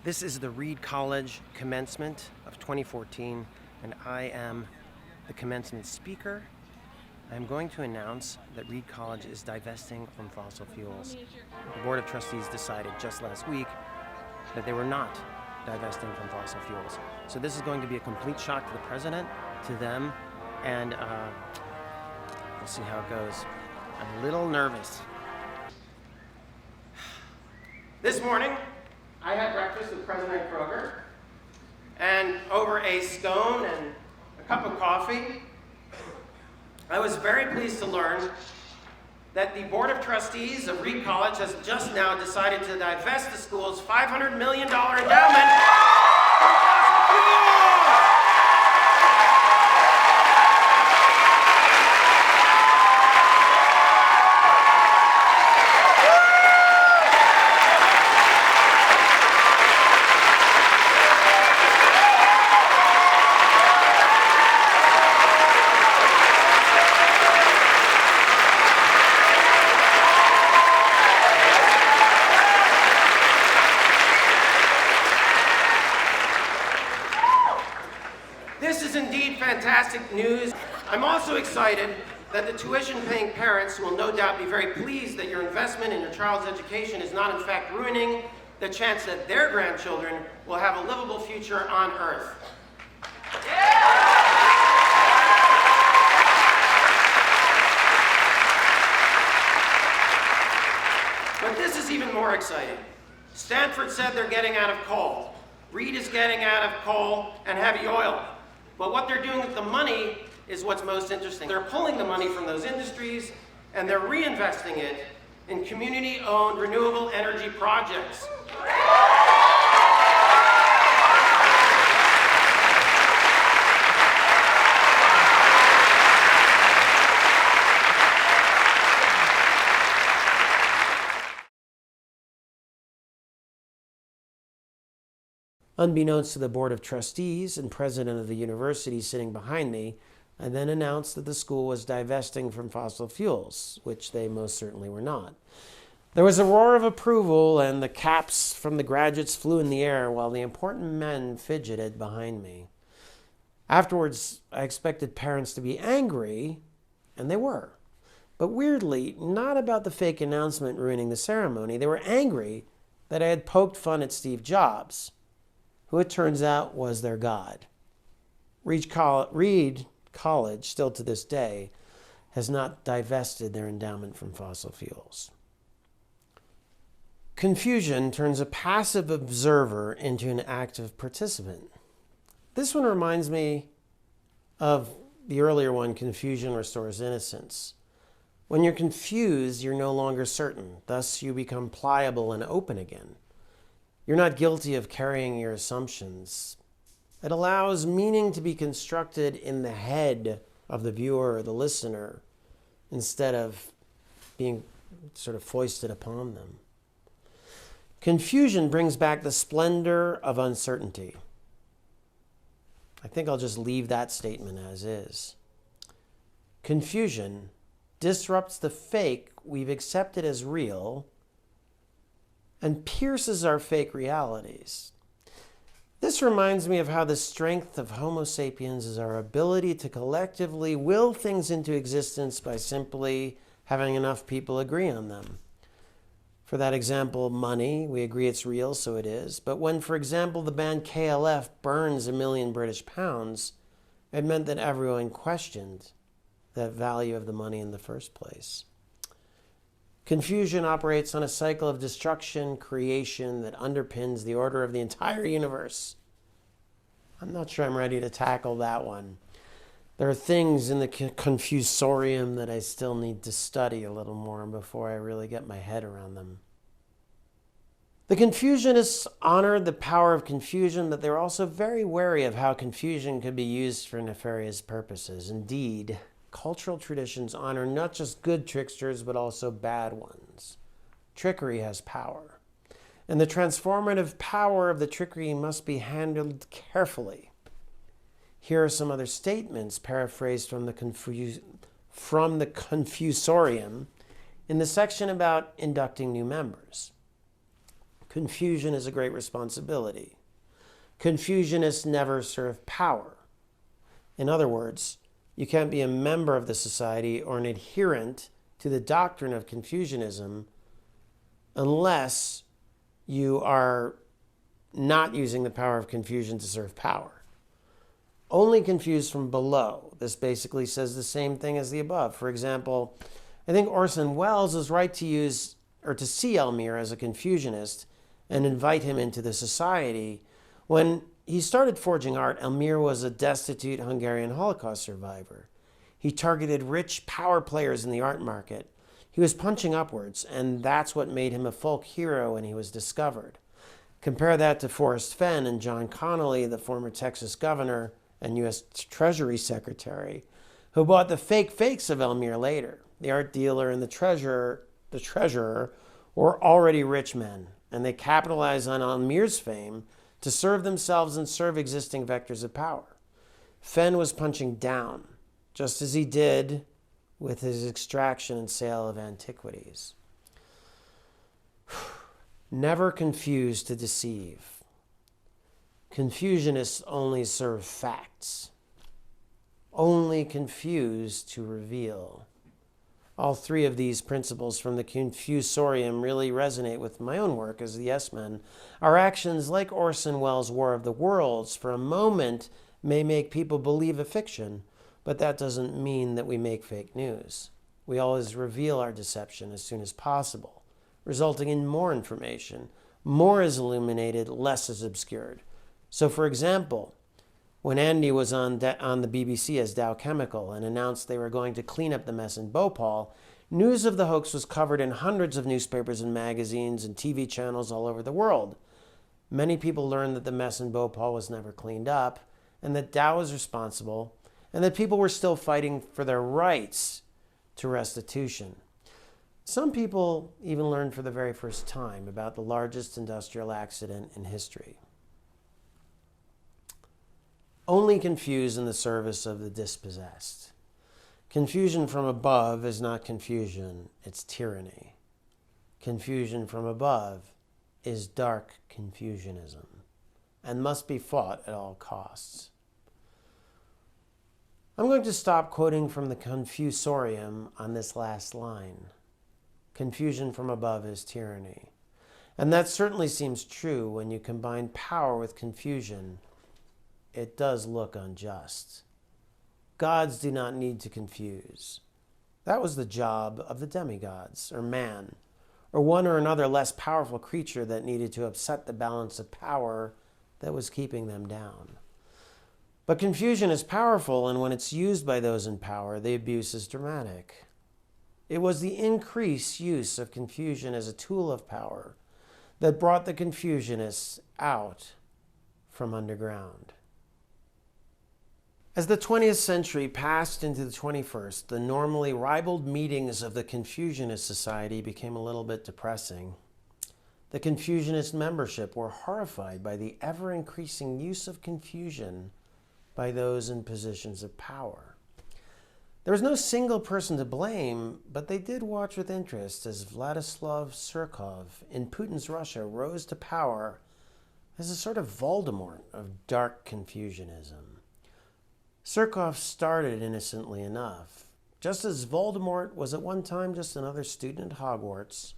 This is the Reed College commencement of 2014, and I am the commencement speaker. I'm going to announce that Reed College is divesting from fossil fuels. The Board of Trustees decided just last week that they were not divesting from fossil fuels. So this is going to be a complete shock to the president, to them, and we'll see how it goes. I'm a little nervous. This morning, I had breakfast with President Kroger, and over a scone and a cup of coffee, I was very pleased to learn that the Board of Trustees of Reed College has just now decided to divest the school's $500 million endowment. Fantastic news. I'm also excited that the tuition-paying parents will no doubt be very pleased that your investment in your child's education is not in fact ruining the chance that their grandchildren will have a livable future on Earth. But this is even more exciting. Stanford said they're getting out of coal. Reed is getting out of coal and heavy oil. But what they're doing with the money is what's most interesting. They're pulling the money from those industries and they're reinvesting it in community-owned renewable energy projects. Unbeknownst to the Board of Trustees and President of the university sitting behind me, I then announced that the school was divesting from fossil fuels, which they most certainly were not. There was a roar of approval, and the caps from the graduates flew in the air while the important men fidgeted behind me. Afterwards, I expected parents to be angry, and they were. But weirdly, not about the fake announcement ruining the ceremony. They were angry that I had poked fun at Steve Jobs, who it turns out was their god. Reed College, still to this day, has not divested their endowment from fossil fuels. Confusion turns a passive observer into an active participant. This one reminds me of the earlier one, Confusion Restores Innocence. When you're confused, you're no longer certain. Thus, you become pliable and open again. You're not guilty of carrying your assumptions. It allows meaning to be constructed in the head of the viewer or the listener instead of being sort of foisted upon them. Confusion brings back the splendor of uncertainty. I think I'll just leave that statement as is. Confusion disrupts the fake we've accepted as real and pierces our fake realities. This reminds me of how the strength of Homo sapiens is our ability to collectively will things into existence by simply having enough people agree on them. For that example, money, we agree it's real, so it is. But when, for example, the band KLF burns £1 million British pounds, it meant that everyone questioned the value of the money in the first place. Confusion operates on a cycle of destruction, creation that underpins the order of the entire universe. I'm not sure I'm ready to tackle that one. There are things in the Confusorium that I still need to study a little more before I really get my head around them. The Confusionists honored the power of confusion, but they were also very wary of how confusion could be used for nefarious purposes. Indeed, cultural traditions honor not just good tricksters, but also bad ones. Trickery has power, and the transformative power of the trickery must be handled carefully. Here are some other statements paraphrased from the Confusorium in the section about inducting new members. Confusion is a great responsibility. Confusionists never serve power. In other words, you can't be a member of the society or an adherent to the doctrine of Confusionism unless you are not using the power of confusion to serve power. Only confused from below. This basically says the same thing as the above. For example, I think Orson Welles is right to use or to see Elmire as a Confusionist and invite him into the society. When he started forging art, Elmire was a destitute Hungarian Holocaust survivor. He targeted rich power players in the art market. He was punching upwards, and that's what made him a folk hero when he was discovered. Compare that to Forrest Fenn and John Connolly, the former Texas governor and U.S. Treasury Secretary, who bought the fakes of Elmire later. The art dealer and the treasurer were already rich men, and they capitalized on Elmire's fame to serve themselves and serve existing vectors of power. Fenn was punching down, just as he did with his extraction and sale of antiquities. Never confuse to deceive. Confusionists only serve facts. Only confuse to reveal. All three of these principles from the Confusorium really resonate with my own work as the Yes Men. Our actions, like Orson Welles' War of the Worlds, for a moment may make people believe a fiction, but that doesn't mean that we make fake news. We always reveal our deception as soon as possible, resulting in more information. More is illuminated, less is obscured. So, for example, when Andy was on the BBC as Dow Chemical and announced they were going to clean up the mess in Bhopal, news of the hoax was covered in hundreds of newspapers and magazines and TV channels all over the world. Many people learned that the mess in Bhopal was never cleaned up, and that Dow was responsible, and that people were still fighting for their rights to restitution. Some people even learned for the very first time about the largest industrial accident in history. Only confuse in the service of the dispossessed. Confusion from above is not confusion, it's tyranny. Confusion from above is dark Confusionism and must be fought at all costs. I'm going to stop quoting from the Confusorium on this last line. Confusion from above is tyranny. And that certainly seems true when you combine power with confusion. It does look unjust. Gods do not need to confuse. That was the job of the demigods, or man, or one or another less powerful creature that needed to upset the balance of power that was keeping them down. But confusion is powerful, and when it's used by those in power, the abuse is dramatic. It was the increased use of confusion as a tool of power that brought the Confusionists out from underground. As the 20th century passed into the 21st, the normally ribald meetings of the Confusionist Society became a little bit depressing. The Confusionist membership were horrified by the ever-increasing use of confusion by those in positions of power. There was no single person to blame, but they did watch with interest as Vladislav Surkov in Putin's Russia rose to power as a sort of Voldemort of dark Confusionism. Surkov started innocently enough. Just as Voldemort was at one time just another student at Hogwarts,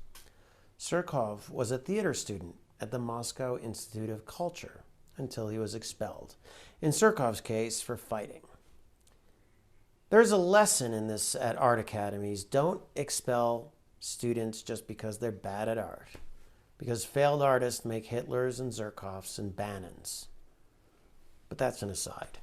Surkov was a theater student at the Moscow Institute of Culture until he was expelled, in Surkov's case for fighting. There's a lesson in this at art academies. Don't expel students just because they're bad at art, because failed artists make Hitlers and Zurkovs and Bannons. But that's an aside.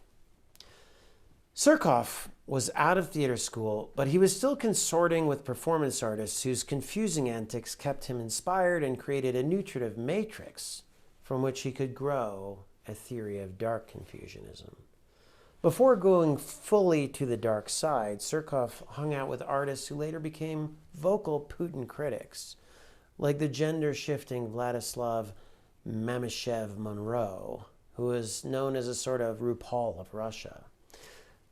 Surkov was out of theater school, but he was still consorting with performance artists whose confusing antics kept him inspired and created a nutritive matrix from which he could grow a theory of dark Confusionism. Before going fully to the dark side, Surkov hung out with artists who later became vocal Putin critics, like the gender-shifting Vladislav Mamyshev-Monroe, who was known as a sort of RuPaul of Russia.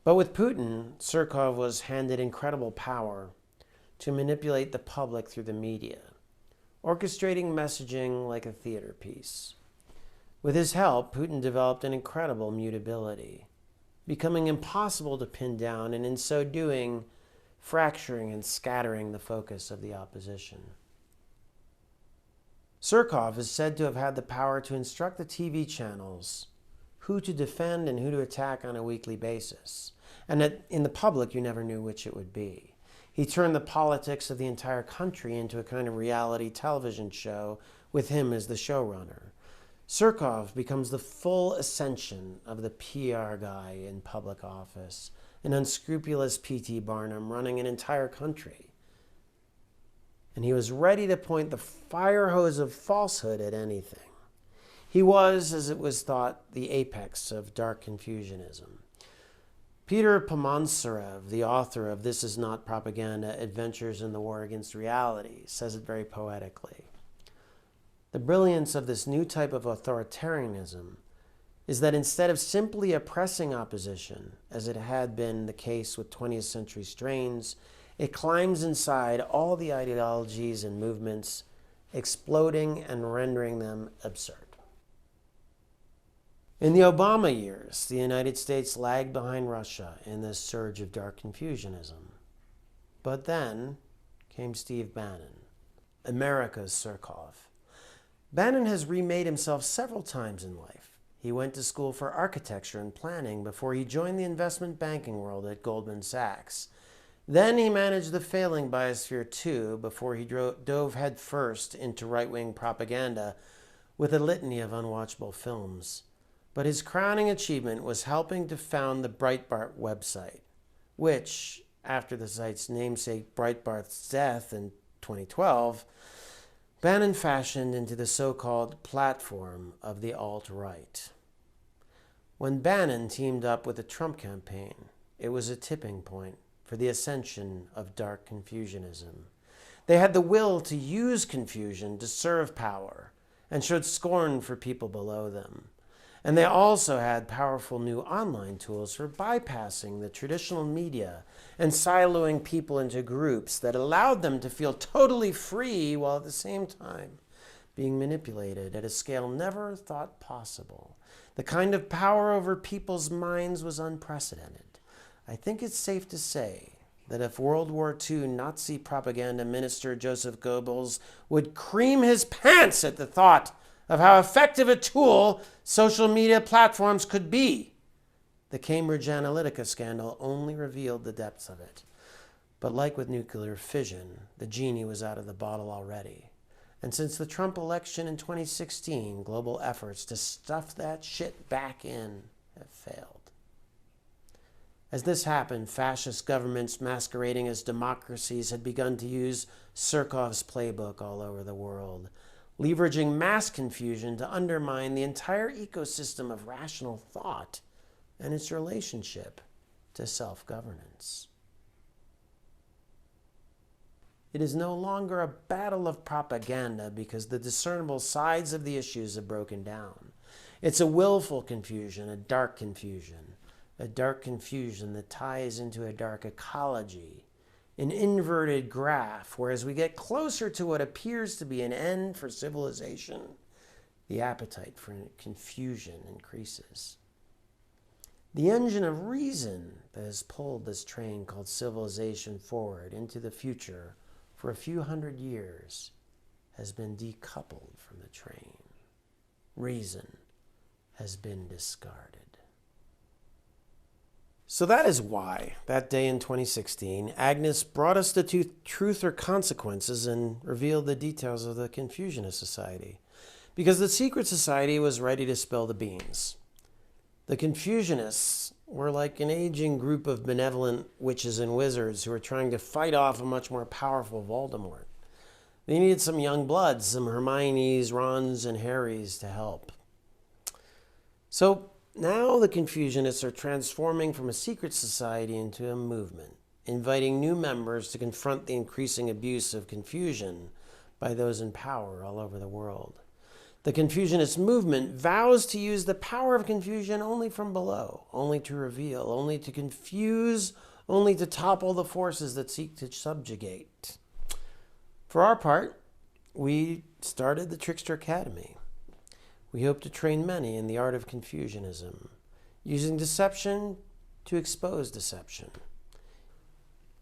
But with Putin, Surkov was handed incredible power to manipulate the public through the media, orchestrating messaging like a theater piece. With his help, Putin developed an incredible mutability, becoming impossible to pin down, and in so doing, fracturing and scattering the focus of the opposition. Surkov is said to have had the power to instruct the TV channels who to defend and who to attack on a weekly basis, and that in the public you never knew which it would be. He turned the politics of the entire country into a kind of reality television show with him as the showrunner. Surkov becomes the full ascension of the PR guy in public office, an unscrupulous P.T. Barnum running an entire country. And he was ready to point the fire hose of falsehood at anything. He was, as it was thought, the apex of dark Confusionism. Peter Pomonsarev, the author of This Is Not Propaganda, Adventures in the War Against Reality, says it very poetically. The brilliance of this new type of authoritarianism is that instead of simply oppressing opposition, as it had been the case with 20th century strains, it climbs inside all the ideologies and movements, exploding and rendering them absurd. In the Obama years, the United States lagged behind Russia in this surge of dark Confusionism. But then came Steve Bannon, America's Surkov. Bannon has remade himself several times in life. He went to school for architecture and planning before he joined the investment banking world at Goldman Sachs. Then he managed the failing biosphere too before he dove headfirst into right-wing propaganda with a litany of unwatchable films. But his crowning achievement was helping to found the Breitbart website, which, after the site's namesake Breitbart's death in 2012, Bannon fashioned into the so-called platform of the alt-right. When Bannon teamed up with the Trump campaign, it was a tipping point for the ascension of dark Confusionism. They had the will to use confusion to serve power and showed scorn for people below them. And they also had powerful new online tools for bypassing the traditional media and siloing people into groups that allowed them to feel totally free while at the same time being manipulated at a scale never thought possible. The kind of power over people's minds was unprecedented. I think it's safe to say that if World War II Nazi propaganda minister Joseph Goebbels would cream his pants at the thought of how effective a tool social media platforms could be, the Cambridge Analytica scandal only revealed the depths of it. But like with nuclear fission, the genie was out of the bottle already. And since the Trump election in 2016, global efforts to stuff that shit back in have failed. As this happened, fascist governments masquerading as democracies had begun to use Surkov's playbook all over the world, leveraging mass confusion to undermine the entire ecosystem of rational thought and its relationship to self-governance. It is no longer a battle of propaganda because the discernible sides of the issues have broken down. It's a willful confusion, a dark confusion that ties into a dark ecology, an inverted graph, where as we get closer to what appears to be an end for civilization, the appetite for confusion increases. The engine of reason that has pulled this train called civilization forward into the future for a few hundred years has been decoupled from the train. Reason has been discarded. So that is why, that day in 2016, Agnes brought us to Truth or Consequences and revealed the details of the Confusionist Society. Because the secret society was ready to spill the beans. The Confusionists were like an aging group of benevolent witches and wizards who were trying to fight off a much more powerful Voldemort. They needed some young blood, some Hermiones, Rons, and Harrys to help. So now the Confusionists are transforming from a secret society into a movement, inviting new members to confront the increasing abuse of confusion by those in power all over the world. The Confusionist movement vows to use the power of confusion only from below, only to reveal, only to confuse, only to topple the forces that seek to subjugate. For our part, we started the Trickster Academy. We hope to train many in the art of Confusionism, using deception to expose deception.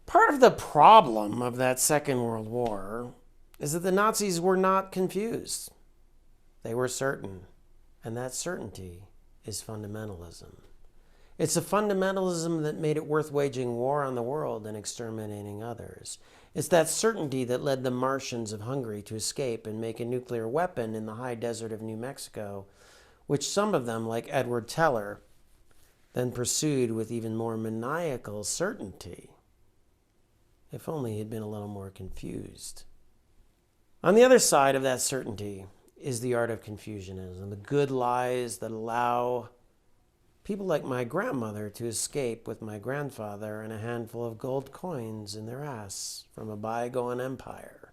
Part of the problem of that Second World War is that the Nazis were not confused. They were certain, and that certainty is fundamentalism. It's a fundamentalism that made it worth waging war on the world and exterminating others. It's that certainty that led the Martians of Hungary to escape and make a nuclear weapon in the high desert of New Mexico, which some of them, like Edward Teller, then pursued with even more maniacal certainty. If only he'd been a little more confused. On the other side of that certainty is the art of Confusionism, the good lies that allow people like my grandmother to escape with my grandfather and a handful of gold coins in their ass from a bygone empire.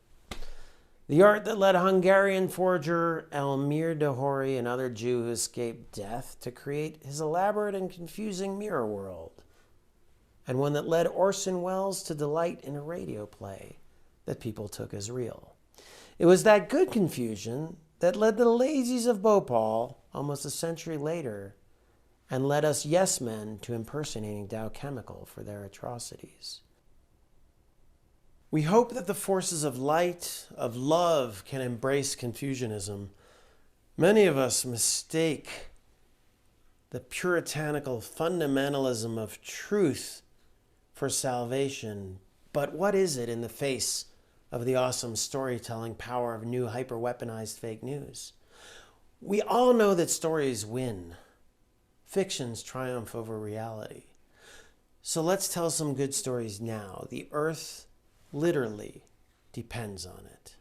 The art that led Hungarian forger Elmir Dahori, another Jew who escaped death, to create his elaborate and confusing mirror world. And one that led Orson Welles to delight in a radio play that people took as real. It was that good confusion that led the lazies of Bhopal almost a century later and led us Yes Men to impersonating Dow Chemical for their atrocities. We hope that the forces of light, of love, can embrace Confusionism. Many of us mistake the puritanical fundamentalism of truth for salvation. But what is it in the face of the awesome storytelling power of new hyper-weaponized fake news? We all know that stories win. Fictions triumph over reality. So let's tell some good stories now. The earth literally depends on it.